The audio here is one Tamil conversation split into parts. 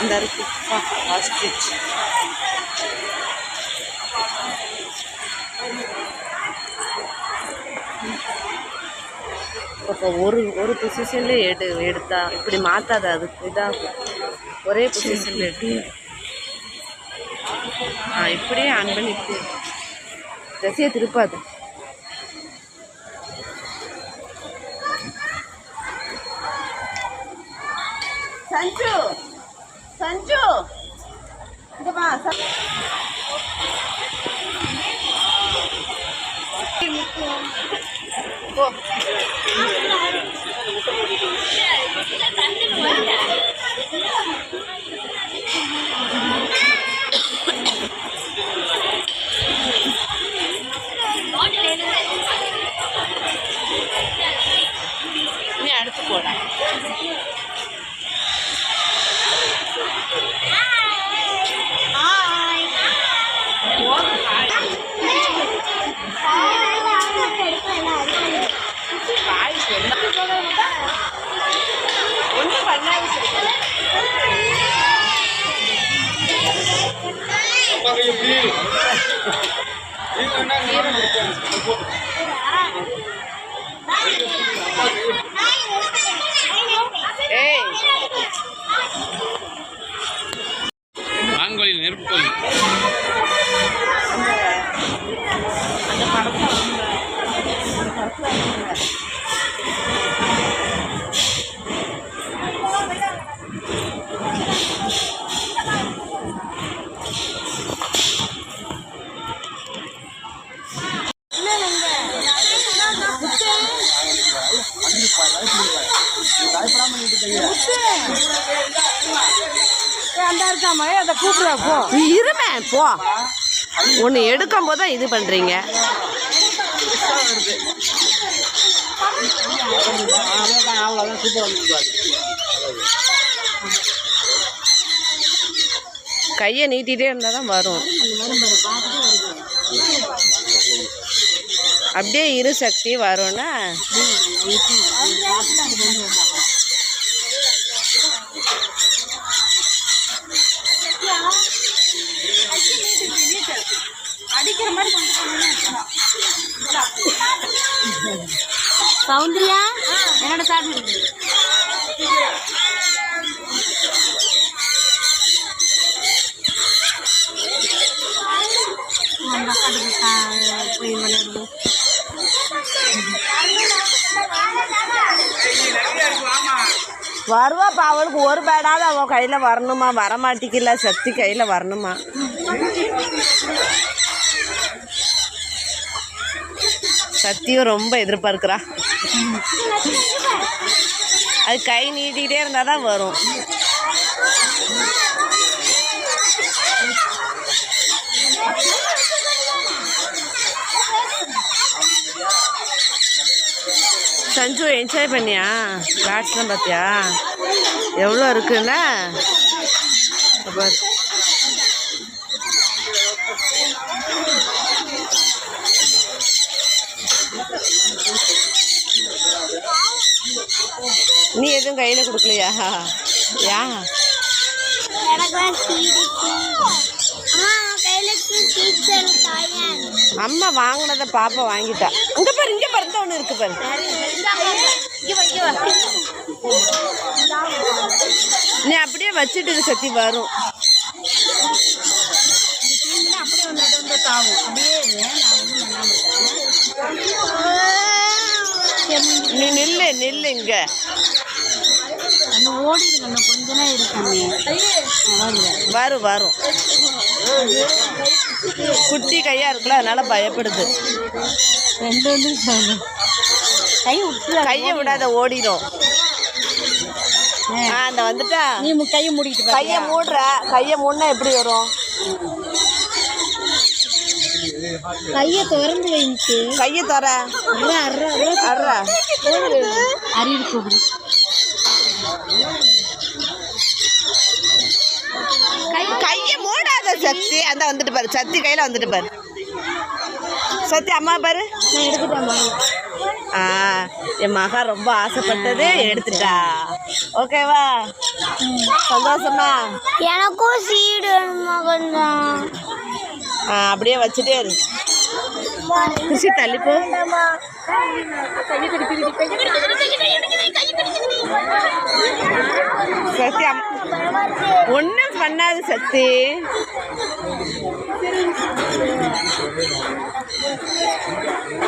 இந்த இருக்கு ஆஸ்ட்ரிச். இப்போ ஒரு பொசிஷன்லேயே எடுத்தா இப்படி மாற்றாத, அதுக்கு இதாகும். ஒரே பொசிஷனில் எடுத்து இப்படியே ஆன் பண்ணி இப்படி திசையை திருப்பாது. சஞ்சு சஞ்சு இங்க வா. போ. நீ அடுத்து போடா. ஒன்றும் பண்ணாது. மாங்கோயில் நெருப்பு அந்த படத்தில் அதை கூப்பிடுவா. போ இருமே போ. ஒன்று எடுக்கும் போது தான் இது பண்ணுறீங்க. கையை நீட்டிகிட்டே இருந்தால் தான் வரும். அப்படியே இரு சக்தி வரும்னா சௌந்தர்யா என்னோட சாப்பிட்டு போய் விளையாடுவோம். வருவாப்பா. அவளுக்கு ஒரு பேடாவது அவள் கையில் வரணுமா? வரமாட்டிக்கல. சக்தி கையில் வரணுமா? சக்தியும் ரொம்ப எதிர்பார்க்குறா. அது கை நீட்டிகிட்டே இருந்தால் தான் வரும். சஞ்சு என்ஜாய் பண்ணியா? பேட்ஸ்லாம் பார்த்தியா எவ்வளோ இருக்குன்னா? நீ எதுவும் கையில் கொடுக்கலையா? யா அம்மா வாங்கினதை பாப்பா வாங்கிட்டா. இங்கே பாரு, இங்கே பாரு, ஒன்று இருக்கு பாரு. நீ அப்படியே வச்சுட்டு சக்தி வரும். நீ நில்லு நில்லு. இங்க ஓடி கொஞ்ச வரும் வரும். குட்டி கையா இருக்குல்ல, அதனால பயப்படுது. கையை விடாத, ஓடிடும். அந்த வந்துட்டா நீ கையை மூடிட்டு கையை மூடுற. கையை மூடினா எப்படி வரும்? கையை திறந்து வைச்சு. கையை தர அறிவு கூப்பிடு. கையை மூடாத சக்தி. அந்த வந்துட்டு பாரு, சக்தி கையில வந்துட்டு பாரு. சக்தி அம்மா பாரு, நான் எடுத்துட்டேன். என் மகா ரொம்ப ஆசைப்பட்டது எடுத்துட்டா. ஓகேவா? சந்தோஷமா? எனக்கும் சீடு மகன்தான். அப்படியே வச்சுட்டே இரு. குஷி தள்ளிப்போ. சக்தி ஒன்றும் பண்ணாது சக்தி.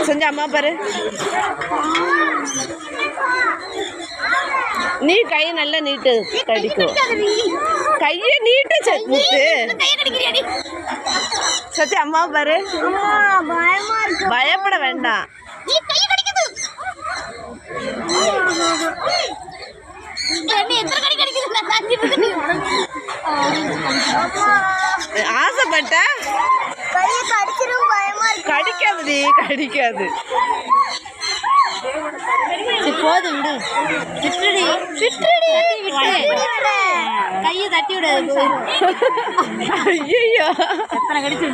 செஞ்ச அம்மா பாரு. நீ கை நல்லா நீட்டு கடிக்கும். கையை நீட்டு முத்து. சத்தி அம்மா பாரு. பயப்பட வேண்டாம். ஆசைப்பட்ட கடிக்காது. கடிக்காது. போதும் விடு. சிற்றடி சிற்றடி கையை தட்டி விடாது. ஐயோ எத்தனை கடிச்சு.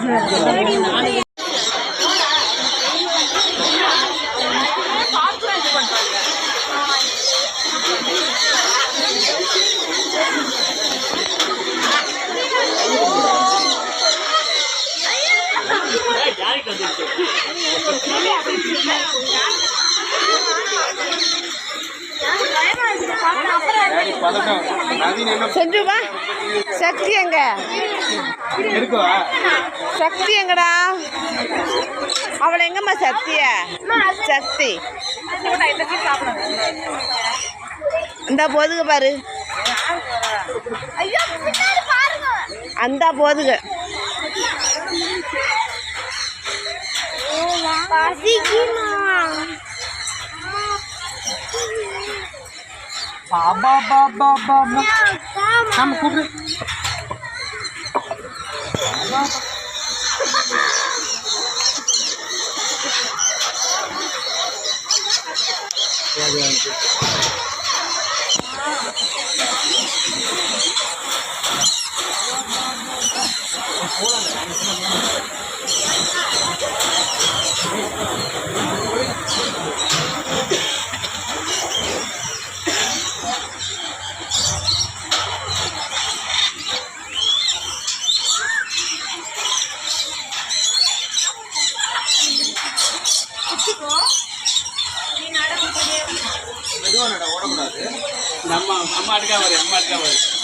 செஞ்சுவா. சக்தி எங்க? சக்தி எங்கடா? அவளை எங்கம்மா? சக்திய சக்தி இந்த போதுக பாரு. அந்த போதுக. பாபா பாபா பாபா நம்ம கூப்பிடு.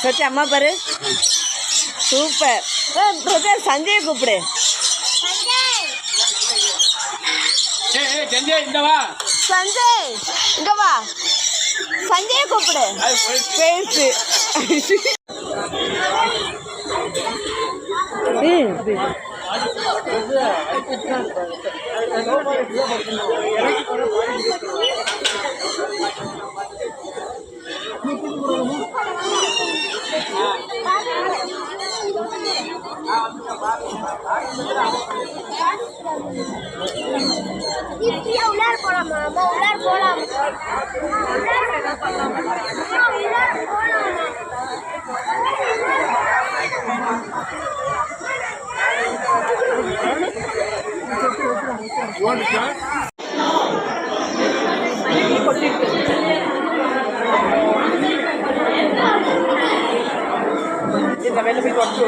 சச்சி அம்மா பாரு. சூப்பர். சஞ்சய் கூப்பிடு. சஞ்சய் இங்க வா. சஞ்சய் கூப்பிடு. பேசு. உள்ளார போலாமா? உள்ளார போலாம். இந்த வேலை போய் கொண்டு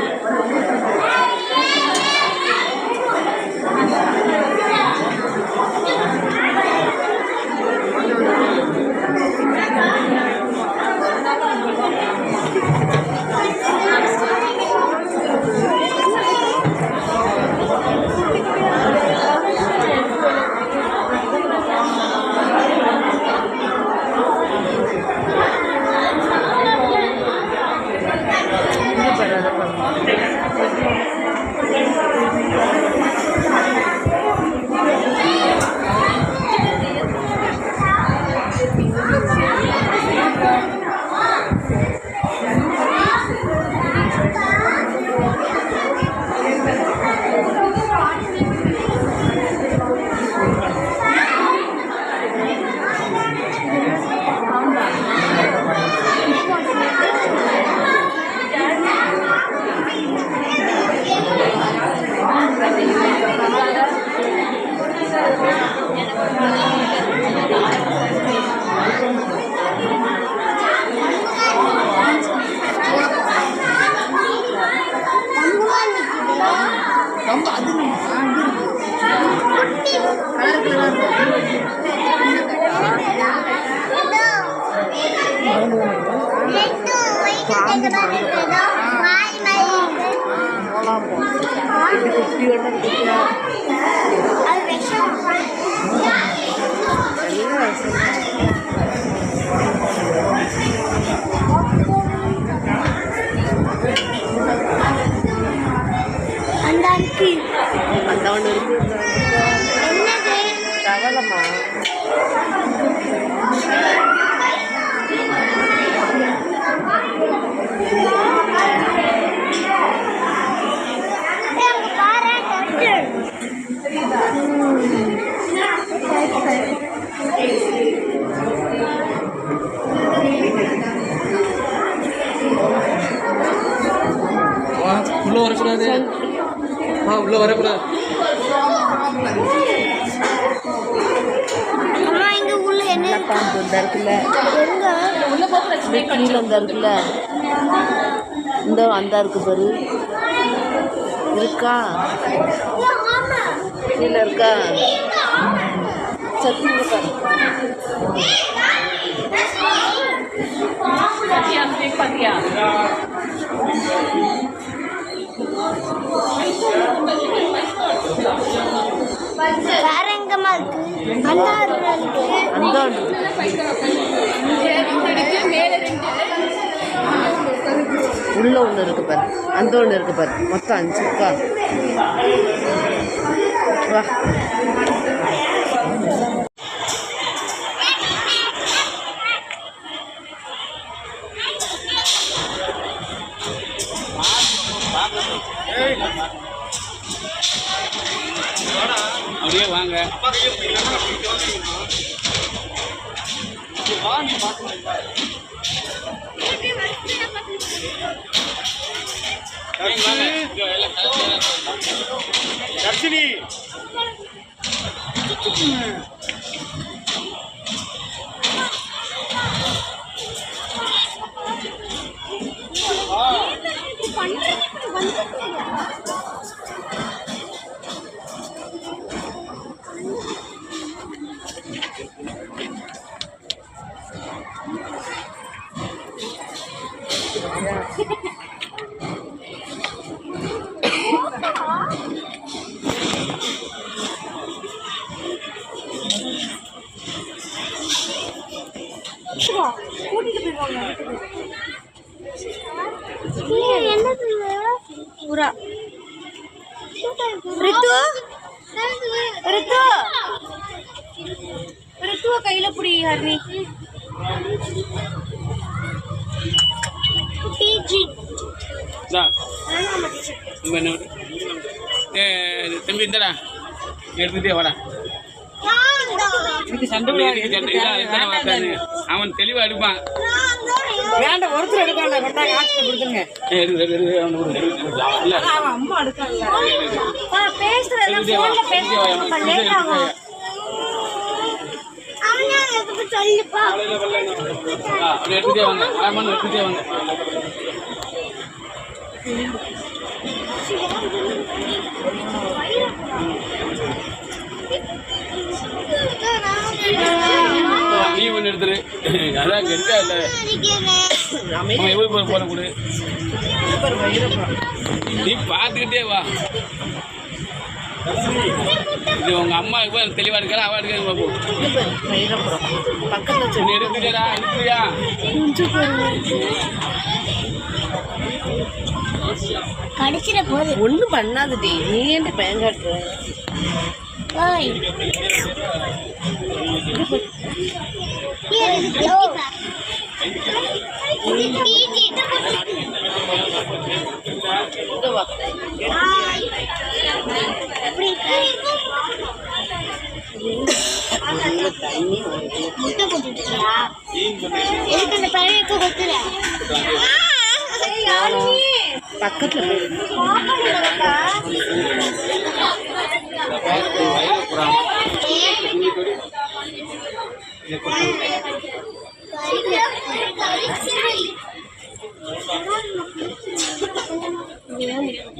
குட்டியோட குட்டியா அந்த ஒன்று இருக்கு தவளமா உள்ள வரக்கூடாது. உள்ள வரக்கூடாது. இங்க உள்ள என்ன பாம்பு இந்த இருக்குல்ல எங்க கீழே இந்த இருக்குல்ல இந்த அந்த இருக்கு பாரு இருக்கா கீழே இருக்கா சத்திங்க பாரு வேற எங்கம்மா இருக்கு அந்த அந்த உள்ள ஒன்று இருக்கு பாரு அந்த ஒன்று இருக்கு பாரு மொத்தம் 5 இருக்கா வா அப்படியே வாங்க. தர்ஷினி பூரா ரித்து ரித்து ரித்துவ கையில புடி ஹர்னி பிஜி தம்பி இந்தடா எடுத்துட்டே வாடா. அவன் தெளிவா எடுப்பான். வேண்டாம் ஒருத்தர் எடுக்காண்டா கொண்டாங்க ஆட்சியில் கொடுத்துருங்க அம்மா எடுக்காங்க பேசுறேன் போன்ல பேசுறேன் லேட் ஆகும் அவனே எதுக்கு சொல்லுப்பா எடுத்துட்டே வாங்க. ஆமாம் எடுத்துட்டே வாங்க. நீ ஒன்று எடுத்துரு. அதான் இருக்கா இல்லை எவ்வளோ போல கொடு. நீ பார்த்துக்கிட்டே வா. இது உங்க அம்மா இப்போ தெளிவா எடுக்கலாம் அவ எடுக்க பக்கத்தில் எடுத்துட்டா எடுத்துறியா கடிச்சிட போது ஒன்றும் பண்ணாதுடி நீ ஏன்டி பயங்காட்டுற முட்டை போட்டுட்டியா எதுக்கு அந்த பழைய கொடுத்துற பக்கத்தில்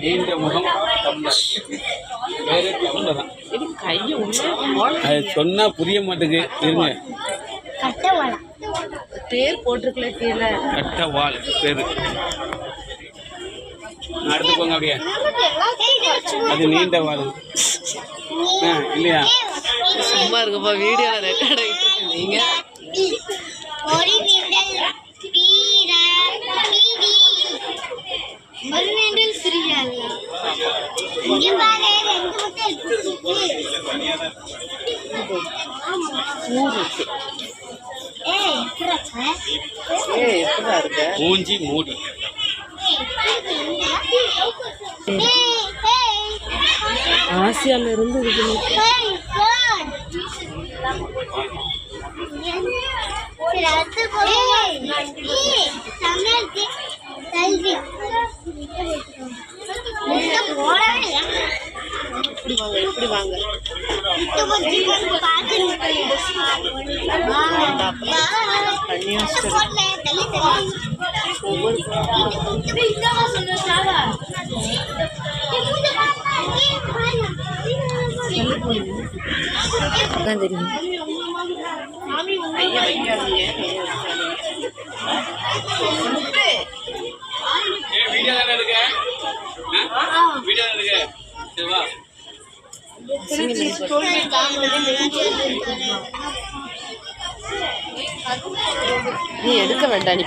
நீண்ட முகம் வேற தமிழ்தான். அது சொன்னா புரிய மாட்டேங்குது. இருங்க கட்டை வாழை பேர் போட்டிருக்கல கீழே கட்ட வாள் பேரு அடுத்து போங்க அப்படியே. அது நீண்ட வாரம் இல்லையா? சும்மா இருக்குப்பா, வீடியோவில் ரெக்கார்ட் ஆகிட்டு இருக்கு. நீங்கள் ஒரு நீண்டல் சிறியல்ல இங்க பாரு ரெண்டு முட்டை எப்படா இருக்க? மூஞ்சி மூடி ஆசியால இருந்து இப்படி வாங்க தெரியும். நீ எடுக்க வேண்டாம். நீ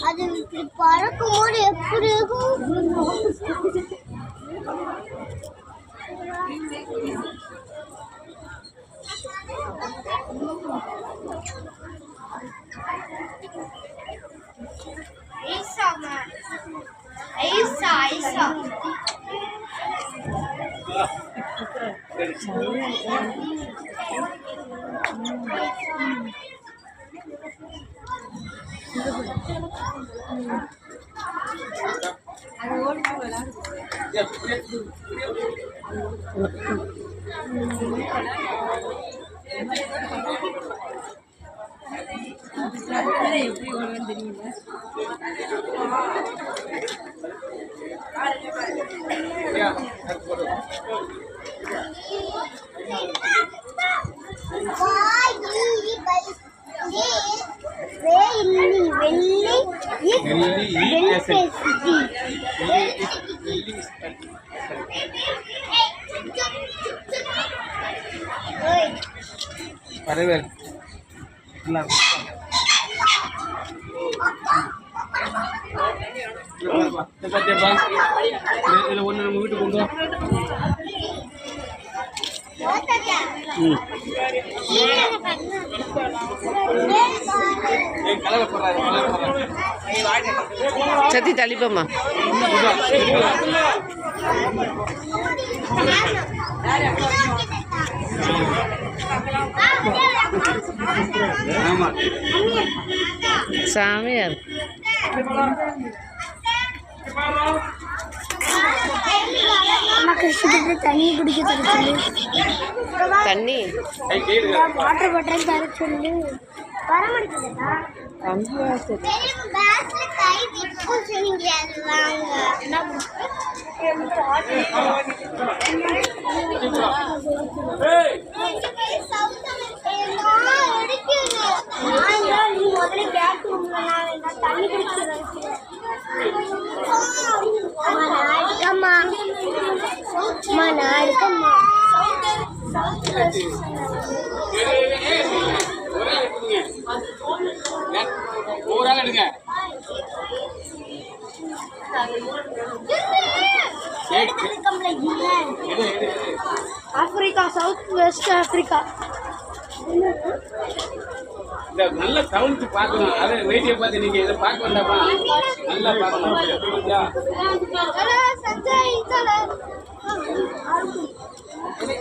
அது பறக்கும் போது எப்படி இருக்கும்? ஒன்று நம்ம வீட்டுக்கு கொண்டு வா. சத்தி தள்ளிப்போம்மா. சாமியார் தண்ணி குடிக்க தர சொல்லு. தண்ணி வாட்டர் பாட்டில் தர சொல்லு. வரமாட்டேங்குதா? தண்ணி குடிக்கிறேன். ஒரு ஆள் எடுங்க. West Africa. இந்த நல்ல கவுண்ட் பார்க்கணும். அதை வெயிட்டியை பார்த்து நீங்க இதை பார்க்க வேண்டாமா? நல்லா பார்க்கணும். புரியுதா?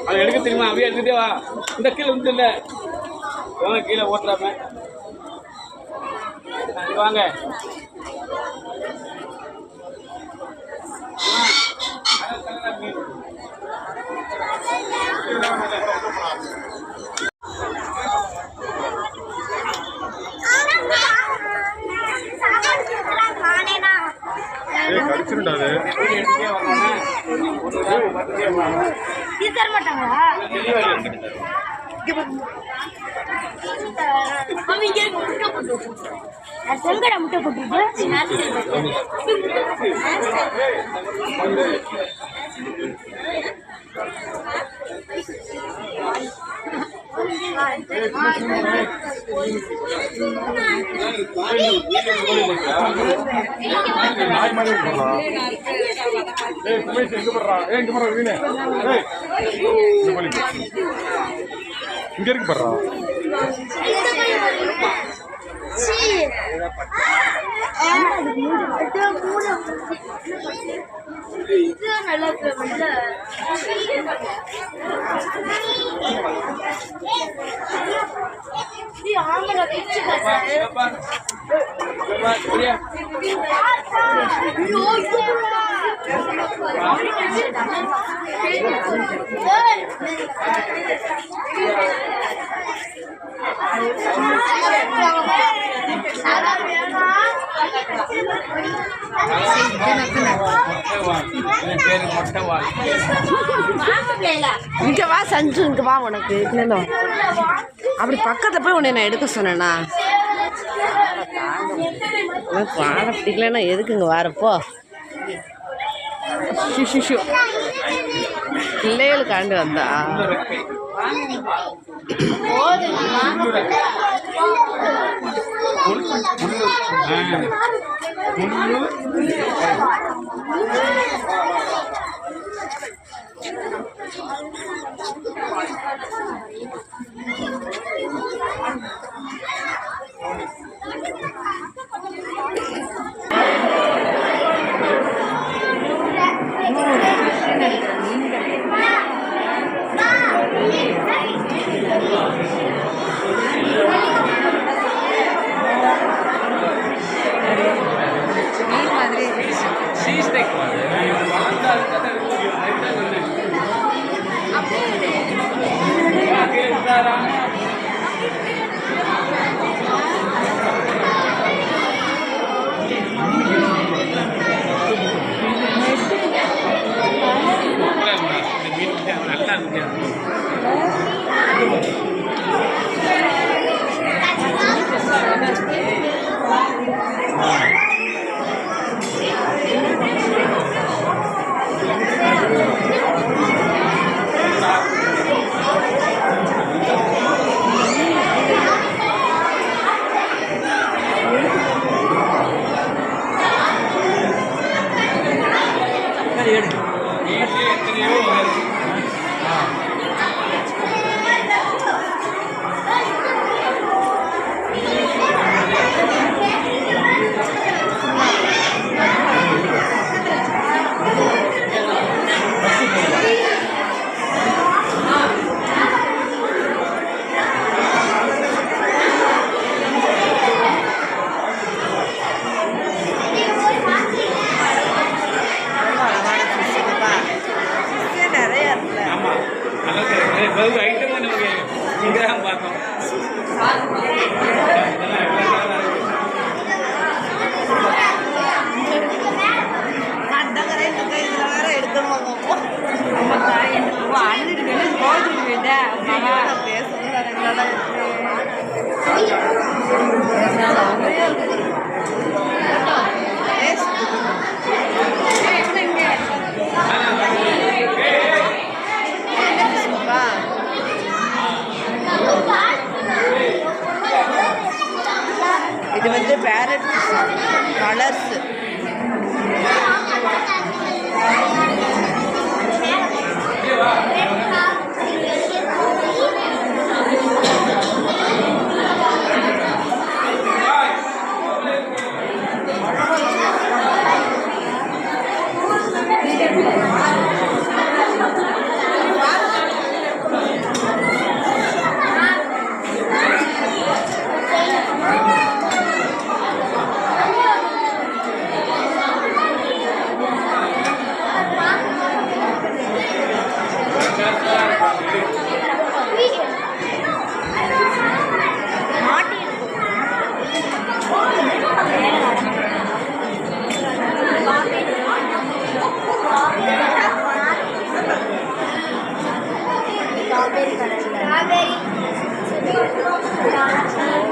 அதை எடுக்க தெரியுமா? அப்படியே எடுத்துட்டே வா. இந்த கீழே வந்து இல்லை கீழே ஓட்டுறாம வாங்க. தர மாட்டாங்களா? செங்கடை முட்டை போட்டுருக்கு. இங்க இருக்கு பண்றா நல்லா இங்க வா சஞ்சு, இங்க வா. உனக்கு இல்லைண்ணா அப்படி பக்கத்துல போய் உன்னை நான் எடுக்க சொன்னேண்ணா. உனக்கு வாழ பிடிக்கலன்னா எதுக்கு இங்கே வரப்போ? ஷிஷு பிள்ளைகளுக்காண்டு வந்தா இது வந்து பேரட் கலர்ஸ்.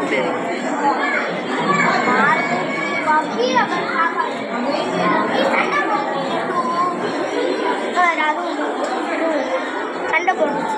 சரி. சண்டை போடணும்.